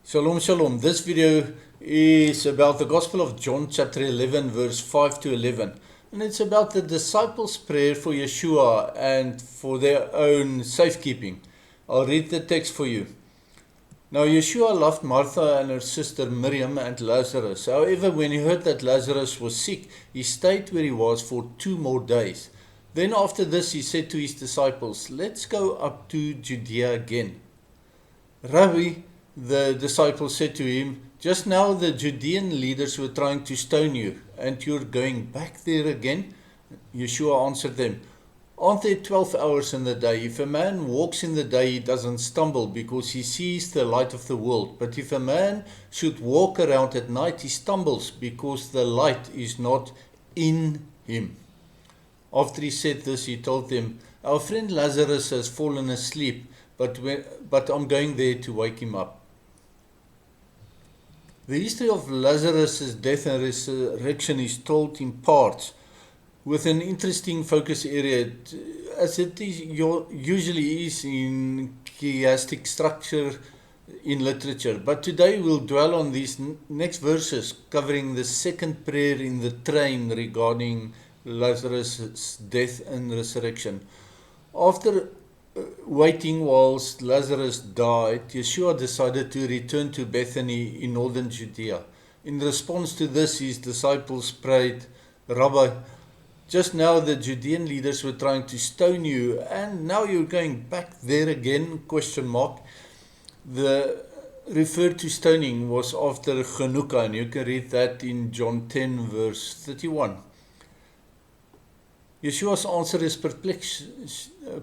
Shalom, shalom. This video is about the Gospel of John chapter 11 verse 5 to 11. And it's about the disciples' prayer for Yeshua and for their own safekeeping. I'll read the text for you. Now Yeshua loved Martha and her sister Miriam and Lazarus. However, when he heard that Lazarus was sick, he stayed where he was for 2 more days. Then after this he said to his disciples, "Let's go up to Judea again." "Rabbi," the disciples said to him, "just now the Judean leaders were trying to stone you, and you're going back there again?" Yeshua answered them, "Aren't there 12 hours in the day? If a man walks in the day, he doesn't stumble because he sees the light of the world. But if a man should walk around at night, he stumbles because the light is not in him." After he said this, he told them, "Our friend Lazarus has fallen asleep, but I'm going there to wake him up." The history of Lazarus' death and resurrection is told in parts, with an interesting focus area, as it is usually is in chiastic structure in literature. But today we'll dwell on these next verses, covering the second prayer in the train regarding Lazarus' death and resurrection. After waiting whilst Lazarus died, Yeshua decided to return to Bethany in northern Judea. In response to this, his disciples prayed, "Rabbi, just now the Judean leaders were trying to stone you, and now you're going back there again?" The referred to stoning was after Chanukah, and you can read that in John 10 verse 31. Yeshua's answer is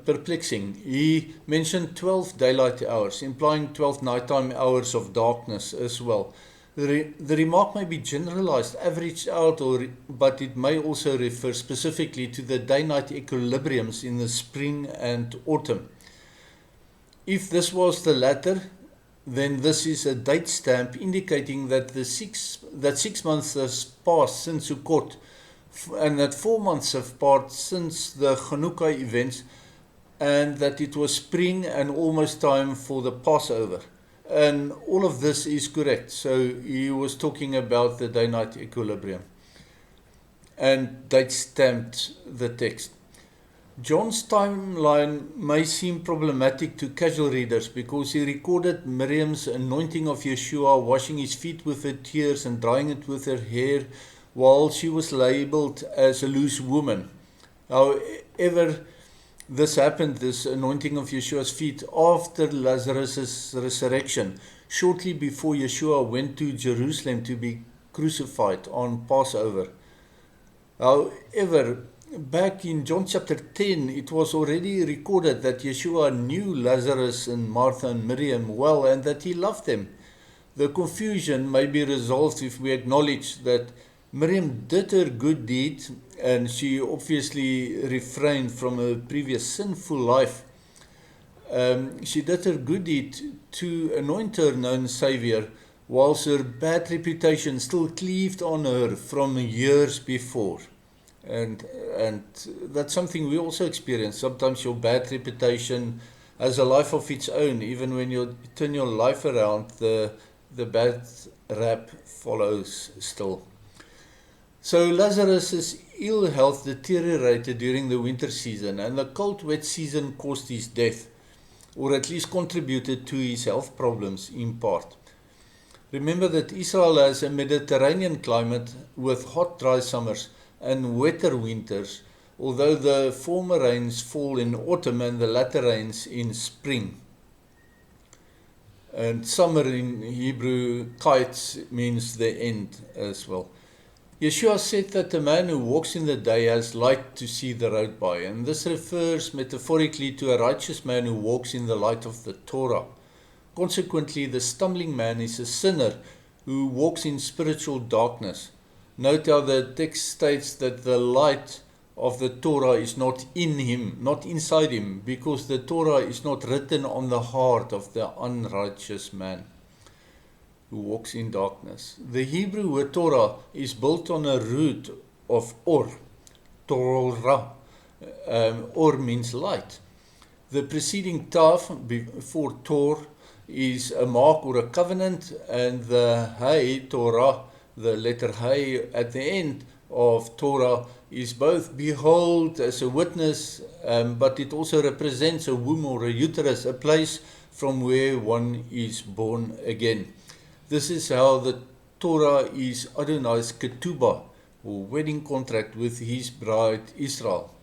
perplexing. He mentioned 12 daylight hours, implying 12 nighttime hours of darkness as well. The remark may be generalized, averaged out, but it may also refer specifically to the day-night equilibriums in the spring and autumn. If this was the latter, then this is a date stamp indicating that 6 months has passed since Sukkot, and that 4 months have passed since the Chanukah events, and that it was spring and almost time for the Passover. And all of this is correct. So he was talking about the day-night equilibrium and date stamped the text. John's timeline may seem problematic to casual readers because he recorded Miriam's anointing of Yeshua, washing his feet with her tears and drying it with her hair, while she was labeled as a loose woman. However, this anointing of Yeshua's feet, after Lazarus' resurrection, shortly before Yeshua went to Jerusalem to be crucified on Passover. However, back in John chapter 10, it was already recorded that Yeshua knew Lazarus and Martha and Miriam well and that he loved them. The confusion may be resolved if we acknowledge that Miriam did her good deed, and she obviously refrained from her previous sinful life. She did her good deed to anoint her known Savior, whilst her bad reputation still cleaved on her from years before. And that's something we also experience. Sometimes your bad reputation has a life of its own. Even when you turn your life around, the bad rap follows still. So Lazarus' ill health deteriorated during the winter season, and the cold, wet season caused his death, or at least contributed to his health problems in part. Remember that Israel has a Mediterranean climate with hot, dry summers and wetter winters, although the former rains fall in autumn and the latter rains in spring. And summer in Hebrew, kites, means the end as well. Yeshua said that the man who walks in the day has light to see the road by, and this refers metaphorically to a righteous man who walks in the light of the Torah. Consequently, the stumbling man is a sinner who walks in spiritual darkness. Note how the text states that the light of the Torah is not in him, not inside him, because the Torah is not written on the heart of the unrighteous man who walks in darkness. The Hebrew word Torah is built on a root of or, Torah. Or means light. The preceding taf before Tor is a mark or a covenant, and the Hay, Torah, the letter Hay at the end of Torah, is both behold as a witness, but it also represents a womb or a uterus, a place from where one is born again. This is how the Torah is Adonai's ketubah, or wedding contract with his bride Israel.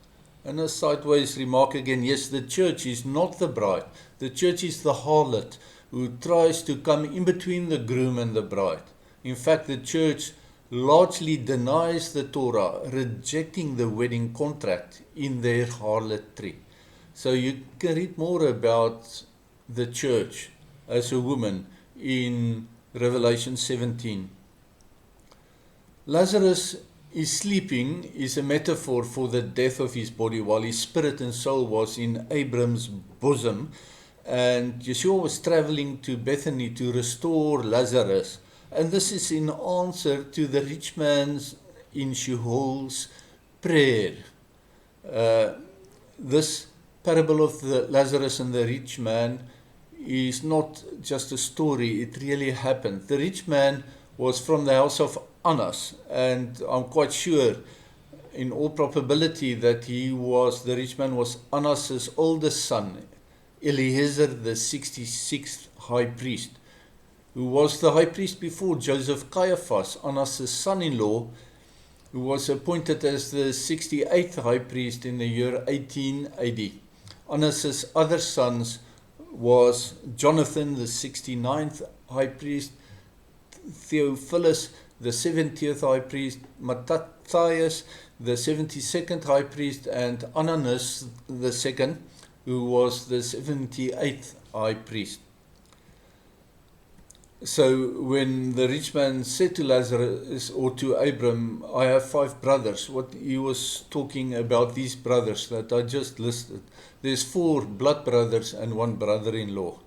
And a sideways remark again, yes, the church is not the bride. The church is the harlot who tries to come in between the groom and the bride. In fact, the church largely denies the Torah, rejecting the wedding contract in their harlotry. So you can read more about the church as a woman in Revelation 17. Lazarus is sleeping is a metaphor for the death of his body while his spirit and soul was in Abram's bosom. And Yeshua was traveling to Bethany to restore Lazarus. And this is in answer to the rich man's in Sheol's prayer. This parable of the Lazarus and the rich man is not just a story, it really happened. The rich man was from the house of Annas, and I'm quite sure, in all probability, that the rich man was Annas' oldest son, Eliezer, the 66th high priest, who was the high priest before Joseph Caiaphas, Annas' son-in-law, who was appointed as the 68th high priest in the year 18 AD. Annas' other sons was Jonathan, the 69th high priest, Theophilus, the 70th high priest, Mattathias, the 72nd high priest, and Ananias the second, who was the 78th high priest. So when the rich man said to Lazarus or to Abram, I have 5 brothers, what he was talking about these brothers that I just listed. There's 4 blood brothers and 1 brother-in-law.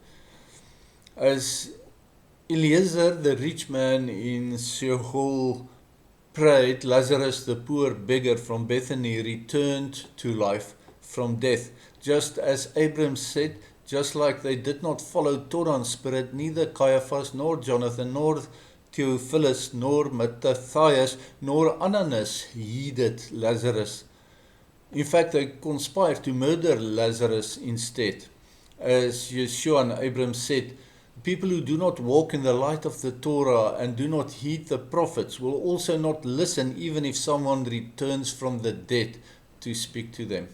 As Eliezer, the rich man in Sheol, prayed, Lazarus, the poor beggar from Bethany, returned to life from death. Just as Abram said, just like they did not follow Torah and spirit, neither Caiaphas, nor Jonathan, nor Theophilus, nor Mattathias, nor Ananias heeded Lazarus. In fact, they conspired to murder Lazarus instead. As Yeshua and Abram said, people who do not walk in the light of the Torah and do not heed the prophets will also not listen even if someone returns from the dead to speak to them.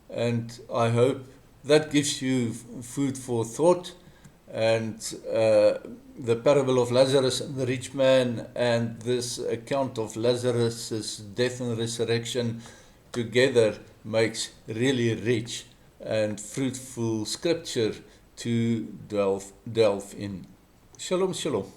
And I hope that gives you food for thought, and the parable of Lazarus and the rich man and this account of Lazarus' death and resurrection together makes really rich and fruitful scripture to delve in. Shalom, shalom.